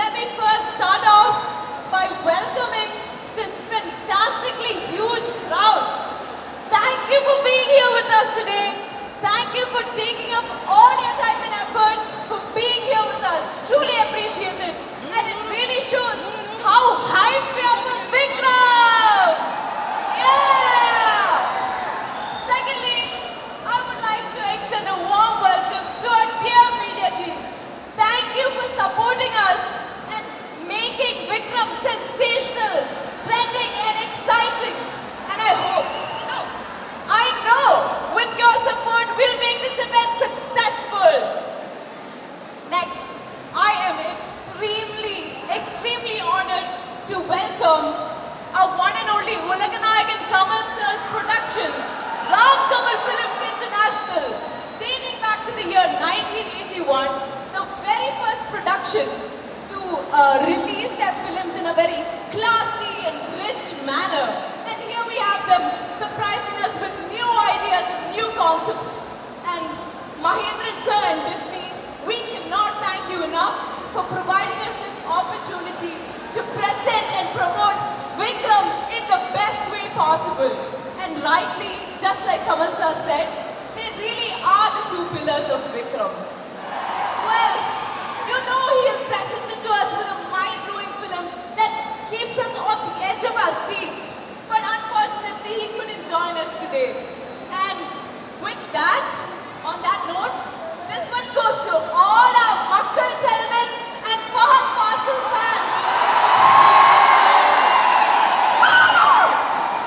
let me first start off by welcoming this fantastically huge crowd. Thank you for being here with us today. Thank you for taking up all your time and effort for being here with us. Truly appreciate it. And it really shows how hyped we are for Vikram. Yeah! Secondly, I would like to extend a warm welcome to our dear media team. Thank you for supporting us and making Vikram sensational, trending and exciting. And I hope, no, I know with your support we'll make this event successful. Next, I am extremely honored to welcome our one and only Ulaganayagan Kamal Sir's production, Raj Kamal Films International, dating back to the year 1981, the very first production to release their films in a very classy and rich manner. And here we have them surprising us with new ideas and new concepts. And Mahendran Sir and Disney, we cannot thank you enough for providing us this opportunity to present and promote Vikram in the best way possible. And rightly, just like Kamal Sir said, they really are the two pillars of Vikram. Well, you know he'll present it to us with a mind-blowing film that keeps us on the edge of our seats. But unfortunately, he couldn't join us today. And with that, on that note, this one goes to all our Makkal Selman and Fahad Fasil fans.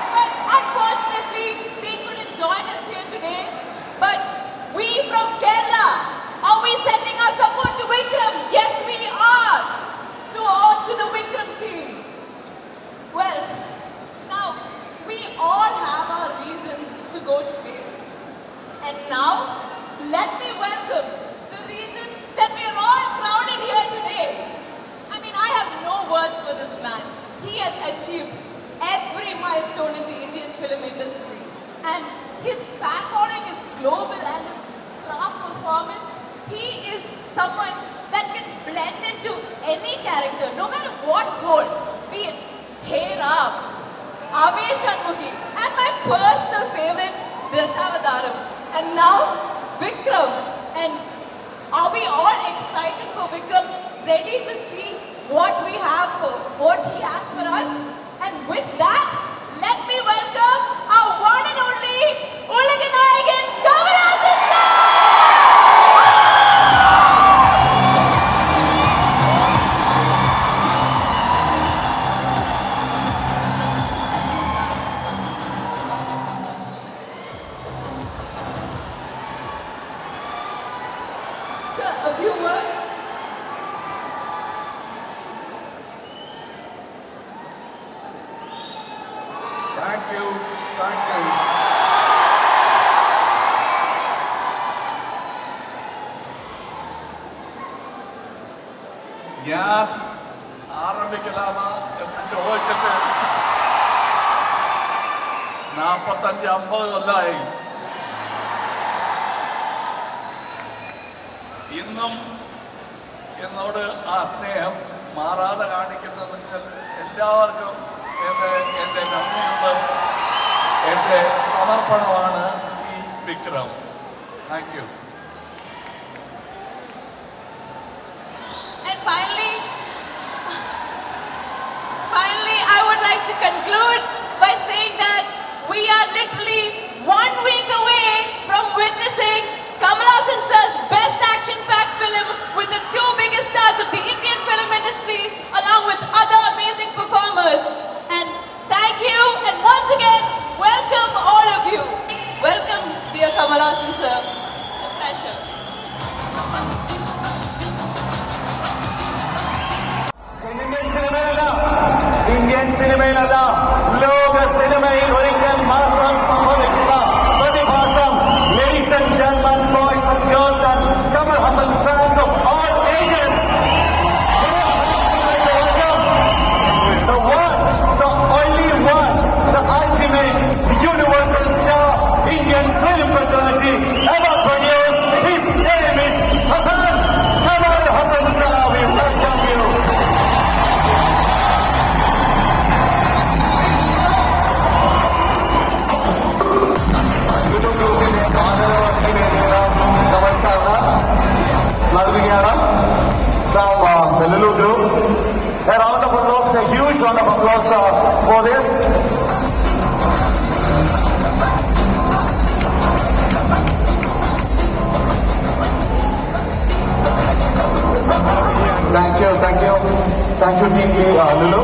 But unfortunately, they couldn't join us here today. But we from Kerala, are we sending our support to Vikram? Yes, we are. To the Vikram team. Well, now, we all have our reasons to go to places. And now, let me welcome the reason that we are all crowded here today. I mean, I have no words for this man. He has achieved every milestone in the Indian film industry. And his fan following is global, and his craft performance, he is someone that can blend into any character, no matter what role, be it Hey Ram, Avesh Shanmukhi, and my personal favorite, Dashavadaram. And now, Vikram. And are we all excited for Vikram? Ready to see what we have for, what he has for us? And with that, let me welcome our one and only Ulaganayagan Kamal Sir! A few words. Thank you. ഞാൻ ആരംഭിക്കലാമ എന്ന് ചോദിച്ചിട്ട് 45-50 കൊല്ലമായി. ഇന്നും എന്നോട് ആ സ്നേഹം മാറാതെ കാണിക്കുന്ന നിങ്ങൾ എല്ലാവർക്കും എൻ്റെ നന്ദിയുണ്ട്, എൻ്റെ സമർപ്പണമാണ് ഈ Vikram. Thank you. And finally, I would like to conclude by saying that we are literally 1 week away from witnessing Kamal Haasan Sir's best action-packed film with the two biggest stars of the Indian film industry, along with other amazing performers. And thank you, and once again, welcome all of you. Welcome, dear Kamal Haasan Sir. It's a pleasure. Indian സിനിമയിലല്ല, ലോക സിനിമയിൽ ഒരിക്കൽ മാത്രം സംഭവിക്കുന്ന പ്രതിഭാസം. Ladies and gentlemen, boys and girls and Kamal Haasan fans of all ages, the one, the only one, the ultimate, universal star Indian film fraternity ever produced. His name is Kamal Haasan Sir. We welcome you. A round of applause, a huge round of applause for this. Thank you, Team Lulu.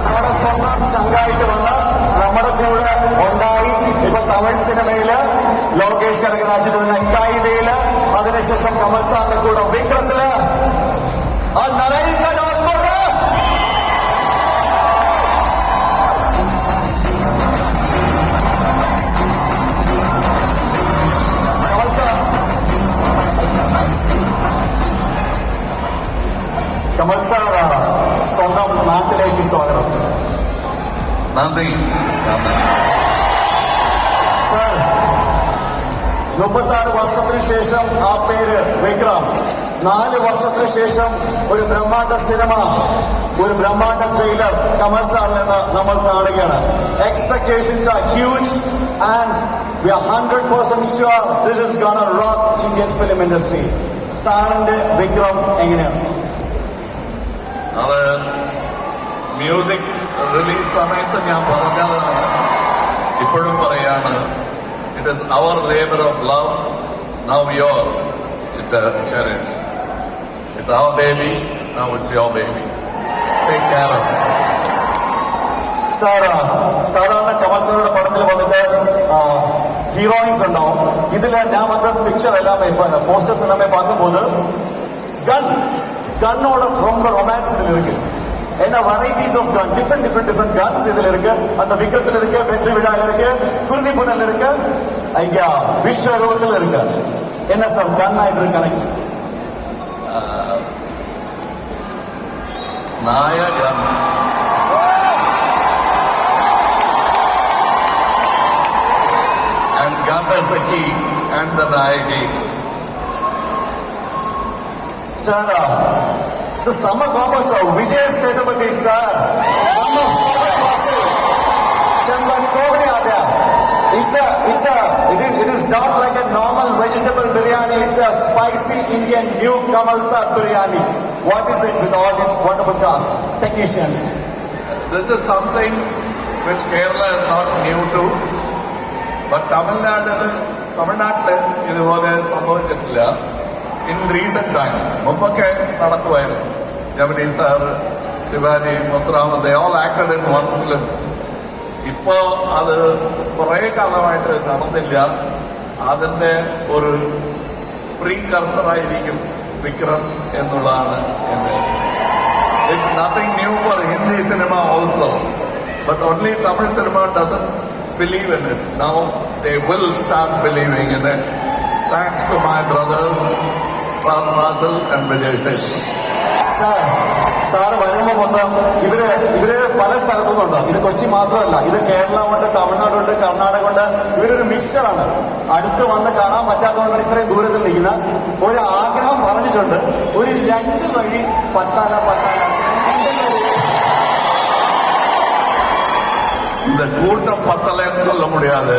നമ്മുടെ സ്വന്തം ചങ്കായിട്ട് വന്ന് നമ്മുടെ കൂടെ ഉണ്ടായി. ഇപ്പൊ തമിഴ് സിനിമയില് ലോകേഷ് കനകരാജിൽ തന്നെ കൈതയില്, അതിനുശേഷം കമൽ സാറിന്റെ കൂടെ വിക്രത്തില്, കമൽ സാർ സ്വന്തം നാട്ടിലേക്ക് സ്വാഗതം. നന്ദി. സാർ, 36 വർഷത്തിന് ശേഷം ആ പേര് വിക്രം, 4 വർഷത്തിന് ശേഷം ഒരു ബ്രഹ്മാണ്ഡ സിനിമ, ഒരു ബ്രഹ്മാണ്ഡ ട്രെയിലർ കമൽ സാറിൽ നിന്ന് നമ്മൾ കാണുകയാണ്. Expectations are huge and we are 100% sure this is gonna rock Indian film industry. സാറിന്റെ വിക്രം എങ്ങനെയാണ്? അത് മ്യൂസിക് റിലീസ് സമയത്ത് ഞാൻ പറഞ്ഞതാണ്, ഇപ്പോഴും പറയാണ്. It is our labour of love, now yours. It's our baby, now it's your baby. Take care of it. സാധാരണ കമൽ സാറുടെ പടത്തിൽ വന്നിട്ട് ഹീറോയിൻസ് ഉണ്ടാവും. ഇതില് ഞാൻ വന്ന പിക്ചർ എല്ലാം പോസ്റ്റേഴ്സ് எல்லாமே பார்க்கும்போது கன்னோட ரொம்ப ரொமான்ஸ் இதுல இருக்கு. என்ன varieties of gun, different guns இதுல இருக்கு. அந்த விக்ரத்துல இருக்கு, வெற்றி விழால இருக்கு, குருதி புனல்ல இருக்கு, ஐயா விஸ்வரூபத்துல இருக்கு. என்ன சார் கன் ஆயிட்டு கனெக்ட்? നായകൻ and gun is the key and the nayaki. Sir, it's a summer commerce of Vijay Sethupathi, sir. It is not like a normal vegetable biryani. It's a spicy Indian new Kamal Sir biryani. What is it with all these wonderful cast technicians? This is something which Kerala is not new to, but തമിഴ്നാട്ടില് ഇതുപോലെ സംഭവിച്ചിട്ടില്ല. In recent times മുമ്പൊക്കെ നടക്കുമായിരുന്നു. Gemini sir, Sivaji, Muthuraman, they all acted in one film. ഇപ്പോ അത് കുറെ കാലമായിട്ട് നടന്നില്ല. അതിന്റെ ഒരു പ്രീ കർസറായിരിക്കും വിക്രം എന്നുള്ളതാണ് എന്റെ. It's nothing new for Hindi cinema also, but only Tamil cinema doesn't believe in it. Now they will start believing in it. Thanks to my brothers, Ram Russell and Vijay Sethupathi. Sir വരുമ്പോ മൊത്തം ഇവര് പല സ്ഥലത്തുനിന്നുണ്ട്. ഇത് കൊച്ചി മാത്രമല്ല, ഇത് കേരള ഉണ്ട്, തമിഴ്നാടുണ്ട്, കർണാടക ഉണ്ട്. ഇവരൊരു മിക്സ്ചറാണ്. അടുത്ത് വന്ന് കാണാൻ പറ്റാത്തതുകൊണ്ടാണ് ഇത്രയും ദൂരത്തിൽ നിൽക്കുന്ന. ഒരു ആഗ്രഹം പറഞ്ഞിട്ടുണ്ട്, ഒരു 2 വഴി പത്താല. இந்த கூட்டம் பத்தலைன்னு சொல்ல முடியாது,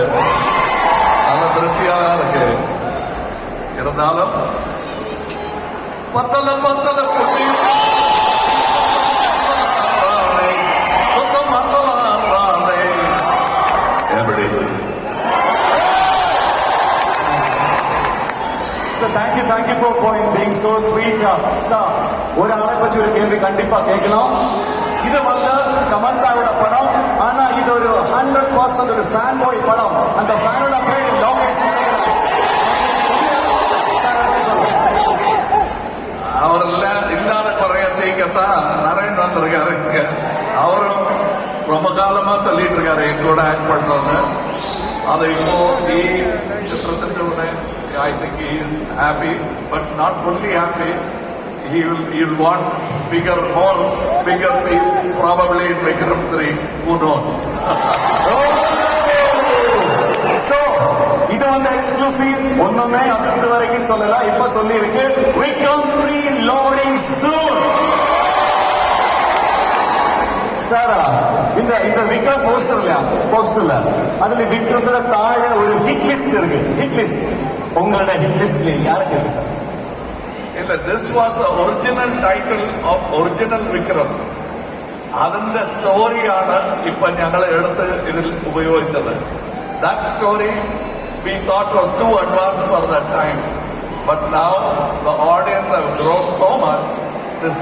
நல்ல திருப்தியாக இருக்கு. இருந்தாலும் பத்தல எப்படி? Thank you for being so sweet. ஒராளை பற்றி ஒரு கேள்வி கண்டிப்பா கேட்கலாம். இது வந்து கமல் சாரோட படம், ஆனா இது ஒரு 100% ஒரு ஃபேன் பாய் படம். அந்த ஃபேனோட பேர் லோகேஷ் கனகராஜ். அவரெல்லாம் இல்லாத குறையத்தைத்தான் நரேன் வந்திருக்காரு. அவரும் ரொம்ப காலமா சொல்லிட்டு இருக்காரு என் கூட ஆக்ட் பண்ணோன்னு. அதை இப்போ ഈ ചിത്രത്തിന്റെ കൂടെ I think he is happy, but not fully happy. He will want bigger feast, probably in Vikram 3. Who knows? So, இது வந்து எக்ஸ்க்ளூசிவ். ஒண்ணுமே அது வரைக்கும் சொல்லல, இப்ப சொல்லி இருக்கு. Vikram 3 loading soon. Sir, Vikram போஸ்டர்ல அதுல விக்ரத்தோட தாழെ ஒரு ஹிட் லிஸ்ட் இருக்கு. ஹிட் லிஸ்ட் உங்களோட ஹிட் லிஸ்ட்ல யாருக்கு இருக்கு சார்? ഇല്ല, this was the original title of original Vikram. അതിന്റെ സ്റ്റോറിയാണ് ഇപ്പൊ ഞങ്ങൾ എടുത്ത് ഇതിൽ ഉപയോഗിച്ചത്. That story we thought was too advanced for that time, but now the audience have grown so much, this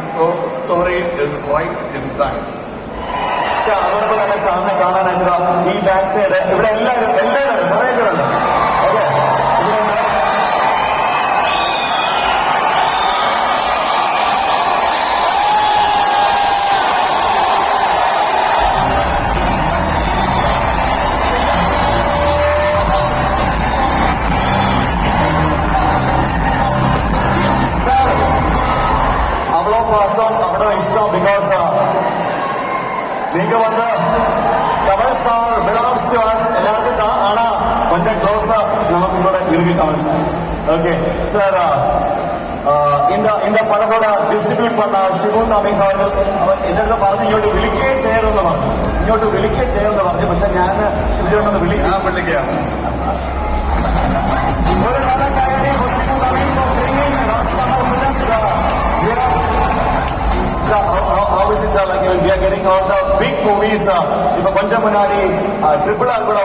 story is right in time. Sir അതോടൊപ്പം തന്നെ സാറിനെ കാണാനായിട്ട് ഈ ബാക്ക് സൈഡ് ഇവിടെ എല്ലാവരും കുറേ പേരുണ്ട്. ഓക്കെ, ഇവിടെ அவ்வளோ பாசம் அவ்வளோ இஷ்டம். பிகாஸ் நீங்க வந்து Kamal sir belongs to us எல்லாருக்கும் தான். ஆனா கொஞ்சம் க்ளோஸா நமக்கு கூட இருக்கு கமல் சார். ஓகே சார், இந்த പടത്തോടെ ഡിസ്ട്രിബ്യൂട്ട് பண்ண ഷിബു താമിങ്സ് അവർ എന്റെ അടുത്ത് പറഞ്ഞു ഇങ്ങോട്ട് വിളിക്കുകയും ചെയ്യണമെന്ന് പറഞ്ഞു. പക്ഷെ ഞാൻ ഷിബുചേട്ടനൊന്ന് ഞാൻ വിളിക്കുകയാണ്. ഒരു നല്ല കാര്യം Shibu താമിങ്സ് obviously sir, like we are getting all the big movies. ഇപ്പൊ കൊഞ്ചം മുന്നാടി RRR കൂടെ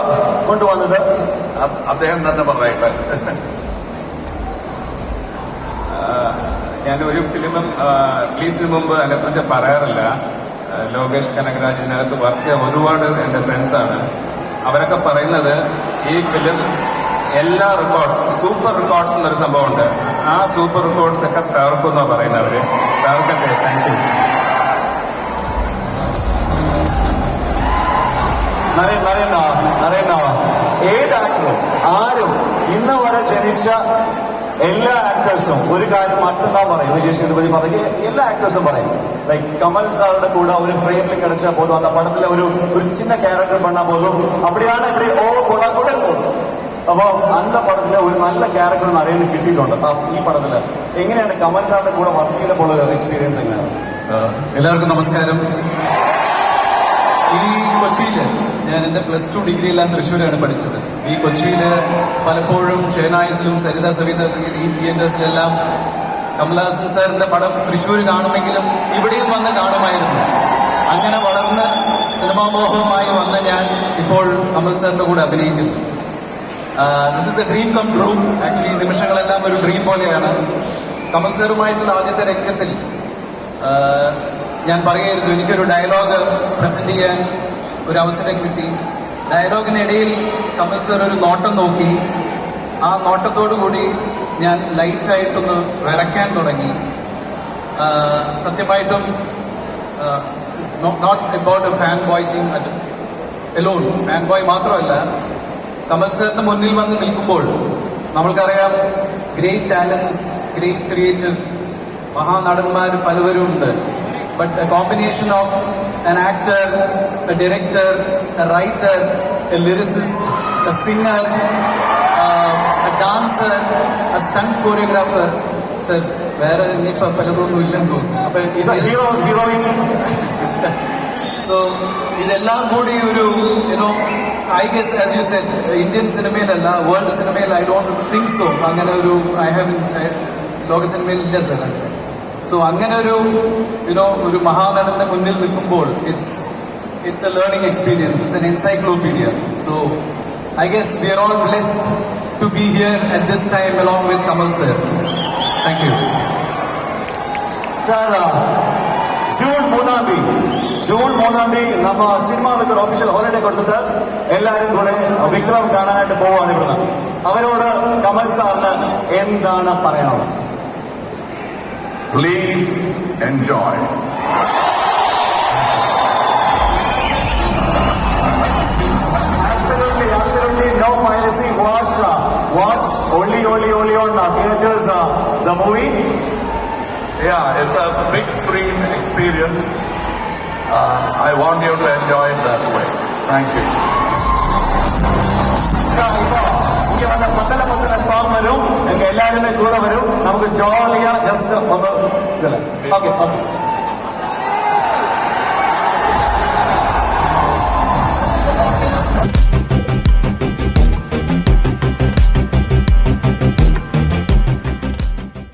കൊണ്ടുവന്നത് അദ്ദേഹം തന്നെ പറയട്ടെ. ഞാൻ ഒരു ഫിലിമും റിലീസിന് മുമ്പ് അതിനെക്കുറിച്ച് പറയാറില്ല. ലോകേഷ് കനകരാജ് ഇതിനകത്ത് വർക്ക് ചെയ്യാൻ ഒരുപാട് എൻ്റെ ഫ്രണ്ട്സാണ്. അവരൊക്കെ പറയുന്നത് ഈ ഫിലിം എല്ലാ റെക്കോർഡ്സ്, സൂപ്പർ റെക്കോർഡ്സ് എന്നൊരു സംഭവമുണ്ട്. ആ സൂപ്പർ റെക്കോർഡ്സ് ഒക്കെ തകർക്കുമെന്നാണ് പറയുന്നവര്. തകർക്കട്ടെ. Thank you. നരേൻ ഏത് ആക്ടറും ആരും ഇന്ന് വരെ ജനിച്ച എല്ലാ ആക്ടേഴ്സും ഒരു കാര്യം മറ്റന്നാ പറയും. വിജയ് സേതുപതി പറയും, എല്ലാ ആക്ടേഴ്സും പറയും ലൈക്ക് കമൽ സാറുടെ കൂടെ ഒരു ഫ്രെയിമിൽ കിടച്ചാൽ പോതും, அந்த படத்துல ஒரு சின்ன கேரக்டர் பண்ணா போதும், அப்படியான இப்படி கூட போதுം. അപ്പൊ അന്ന പടത്തില് ഒരു നല്ല ക്യാരക്ടർ നരേന് കിട്ടിയിട്ടുണ്ട്. ഈ പടത്തില് എങ്ങനെയാണ് കമൽ സാറിന്റെ കൂടെ വർക്ക് ചെയ്തപ്പോൾ ഒരു എക്സ്പീരിയൻസ് എങ്ങനെയാണ്? എല്ലാവർക്കും നമസ്കാരം. ഈ കൊച്ചിയില് ഞാൻ എന്റെ +2 ഡിഗ്രി എല്ലാം തൃശ്ശൂരാണ് പഠിച്ചത്. ഈ കൊച്ചിയില് പലപ്പോഴും ഷേനായിസിലും സരിത സവിത സംഗീത ഈ തിയേറ്റേഴ്സിലെല്ലാം കമലഹാസൻ സാറിന്റെ പടം തൃശ്ശൂർ കാണുമെങ്കിലും ഇവിടെയും വന്ന് കാണുമായിരുന്നു. അങ്ങനെ വളർന്ന് സിനിമാമോഹവുമായി വന്ന് ഞാൻ ഇപ്പോൾ കമൽ സാറിന്റെ കൂടെ അഭിനയിക്കുന്നു. This is a dream come true. Actually നിമിഷങ്ങളെല്ലാം ഒരു ഡ്രീം പോലെയാണ്. കമൽ സാറുമായിട്ടുള്ള ആദ്യത്തെ രംഗത്തിൽ ഞാൻ പറയുമായിരുന്നു, എനിക്കൊരു ഡയലോഗ് പ്രസന്റ് ചെയ്യാൻ ഒരു അവസരം കിട്ടി. ഡയലോഗിനിടയിൽ കമൽ സാർ ഒരു നോട്ടം നോക്കി. ആ നോട്ടത്തോടുകൂടി ഞാൻ ലൈറ്റായിട്ടൊന്ന് വിറയ്ക്കാൻ തുടങ്ങി. സത്യമായിട്ടും it's not about a fan boy thing at alone. Fan boy മാത്രമല്ല, കമൽ സാറിന് മുന്നിൽ വന്ന് നിൽക്കുമ്പോൾ നമ്മൾക്കറിയാം ഗ്രേറ്റ് ടാലൻസ്, ഗ്രേറ്റ് ക്രിയേറ്റീവ് മഹാനടന്മാർ പലവരും ഉണ്ട്. But a combination of an actor, a director, a writer, a lyricist, a singer, a dancer, a stunt choreographer. Sir, വേറെ ഇനിയിപ്പോ പലതൊന്നും ഇല്ലെന്ന് തോന്നുന്നു. അപ്പൊ ഹീറോയിൻ. സോ ഇതെല്ലാം കൂടി ഒരു I guess as you said Indian സിനിമയിലല്ല, വേൾഡ് സിനിമയിൽ ഐ ഡോണ്ട് തിങ്ക് സോ അങ്ങനെ ഒരു ലോക സിനിമയിൽ ഇല്ല സർ. സോ അങ്ങനെ ഒരു മഹാനടന്റെ മുന്നിൽ നിൽക്കുമ്പോൾ it's a learning experience, it's an encyclopedia. So I guess we are all blessed to be here at this time along with Kamal sir. Thank you. Sir, June 3 നമ്മ സിനിമ വിത്ത് ഒരു official holiday കൊടുത്തിട്ട് എല്ലാവരും കൂടെ വിക്രം കാണാനായിട്ട് പോവാണ് ഇവിടുന്ന്. അവരോട് കമൽ സാറിന് എന്താണ് പറയാനുള്ളത്? Please enjoy. Absolutely no piracy. Watch only on theaters the movie. Yeah, it's a big screen experience. I want you to enjoy it that way. Thank you. ഇങ്ങനെ വന്ന പത്തല സോങ് വരും, എല്ലാവരുമേ കൂടെ വരും, നമുക്ക് ജോളിയാ ജസ്റ്റ് ഒന്ന് ഓക്കെ.